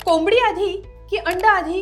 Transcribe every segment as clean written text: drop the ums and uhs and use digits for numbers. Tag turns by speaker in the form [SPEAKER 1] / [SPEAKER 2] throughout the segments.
[SPEAKER 1] कोंबडी आधी की अंड आधी?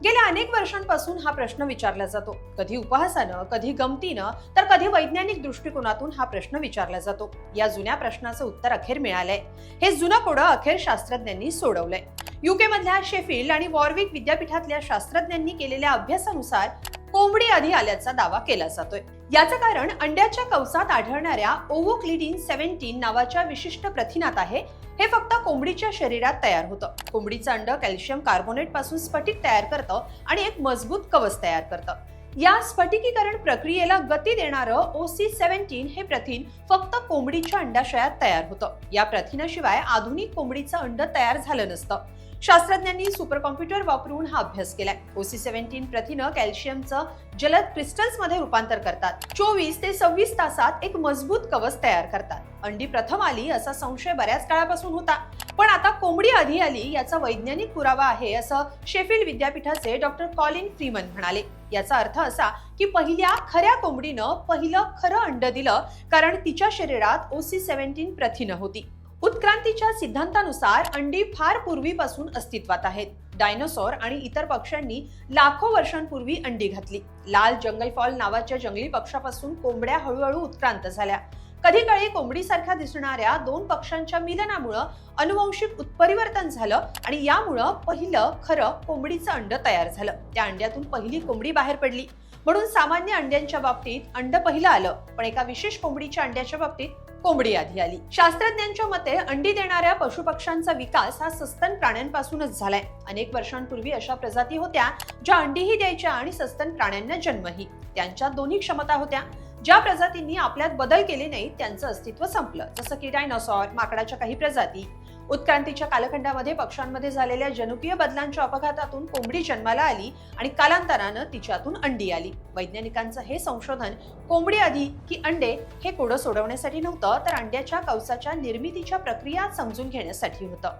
[SPEAKER 1] गेल्या अनेक वर्षांपासून हा प्रश्न विचारला जातो. कधी उपहासानं, कधी गमतीनं, तर कधी वैज्ञानिक दृष्टिकोनातून हा प्रश्न विचारला जातो. या जुन्या प्रश्नाचं उत्तर अखेर मिळालंय. हे जुनं कोडं अखेर शास्त्रज्ञांनी सोडवलंय. युके मधल्या शेफिल्ड आणि वॉरविक विद्यापीठातल्या शास्त्रज्ञांनी केलेल्या अभ्यासानुसार कोंबडी आधी आल्याचा दावा केला जातोय. याचं कारण अंड्याच्या कवचात आढळणाऱ्या ओव्होक्लिडिन 17 नावाच्या विशिष्ट प्रथिनात आहे. हे फक्त कोंबडीच्या शरीरात तयार होतं. कोंबडीचं अंड कॅल्शियम कार्बोनेट पासून स्फटिक तयार करतं आणि एक मजबूत कवच तयार करतं. या स्फटिकीकरण प्रक्रियेला गती देणारं OC17 हे प्रथिन फक्त कोंबडीच्या अंडाशयात तयार होतं. या प्रथिनाशिवाय आधुनिक कोंबडीचं अंड तयार झालं नसतं. शास्त्रज्ञांनी सुपर कॉम्प्युटर वापरून हा अभ्यास केलाय. OC17 प्रथिनं कॅल्शियमचं जलद क्रिस्टल्स मध्ये रूपांतर करतात. 24 ते 26 तासात एक मजबूत कवच तयार करतात. अंडी प्रथम आली असा संशय बऱ्याच काळापासून होता, पण आता कोंबडी आधी आली याचा वैज्ञानिक पुरावा आहे, असं शेफिल्ड विद्यापीठाचे डॉक्टर कॉलिन फ्रीमन म्हणाले. याचा अर्थ असा की पहिल्या खऱ्या कोंबडीनं पहिलं खरं अंड दिलं, कारण तिच्या शरीरात OC17 प्रथिनं होती. उत्क्रांतीच्या सिद्धांतानुसार अंडी फार पूर्वीपासून अस्तित्वात आहेत. डायनोसॉर आणि इतर पक्ष्यांनी लाखो वर्षांपूर्वी अंडी घातली. लाल जंगलफॉल नावाच्या जंगली पक्षापासून कोंबड्या हळूहळू उत्क्रांत झाल्या. कधी काळी कोंबडीसारख्या दिसणाऱ्या दोन पक्ष्यांच्या मिलनामुळे अनुवांशिक उत्परिवर्तन झालं आणि यामुळे पहिलं खरं कोंबडीचं अंड तयार झालं. त्या अंड्यातून पहिली कोंबडी बाहेर पडली. म्हणून सामान्य अंड्यांच्या बाबतीत अंड पहिलं आलं, पण एका विशेष कोंबडीच्या अंड्याच्या बाबतीत कोंबडी आधी आली. शास्त्रज्ञांच्या मते अंडी देणाऱ्या पशुपक्ष्यांचा विकास हा सस्तन प्राण्यांपासूनच झालाय. अनेक वर्षांपूर्वी अशा प्रजाती होत्या ज्या अंडीही द्यायच्या आणि सस्तन प्राण्यांना जन्मही. त्यांच्यात दोन्ही क्षमता होत्या. ज्या प्रजातींनी आपल्यात बदल केले नाहीत त्यांचं अस्तित्व संपलं, जसं की डायनोसॉर, माकडाच्या काही प्रजाती. उत्क्रांतीच्या कालखंडामध्ये पक्ष्यांमध्ये झालेल्या जनुकीय बदलांच्या अपघातातून कोंबडी जन्माला आली आणि कालांतरानं तिच्यातून अंडी आली. वैज्ञानिकांचं हे संशोधन कोंबडी आधी की अंडे हे कोडं सोडवण्यासाठी नव्हतं, तर अंड्याच्या कवचाच्या निर्मितीच्या प्रक्रिया समजून घेण्यासाठी होतं.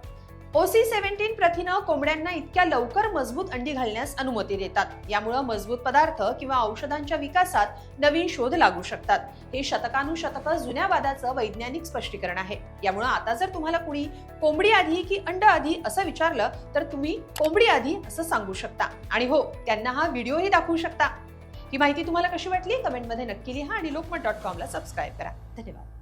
[SPEAKER 1] OC17 प्रथिनं कोंबड्यांना इतक्या लवकर मजबूत अंडी घालण्यास अनुमती देतात. यामुळे मजबूत पदार्थ किंवा औषधांच्या विकासात नवीन शोध लागू शकतात. हे शतकानुशतकं जुन्या वादाचं वैज्ञानिक स्पष्टीकरण आहे. यामुळे आता जर तुम्हाला कुणी कोंबडी आधी की अंड आधी असं विचारलं तर तुम्ही कोंबडी आधी असं सांगू शकता. आणि हो, त्यांना हा व्हिडिओही दाखवू शकता. ही माहिती तुम्हाला कशी वाटली कमेंटमध्ये नक्की लिहा आणि lokmat.com ला सबस्क्राईब करा. धन्यवाद.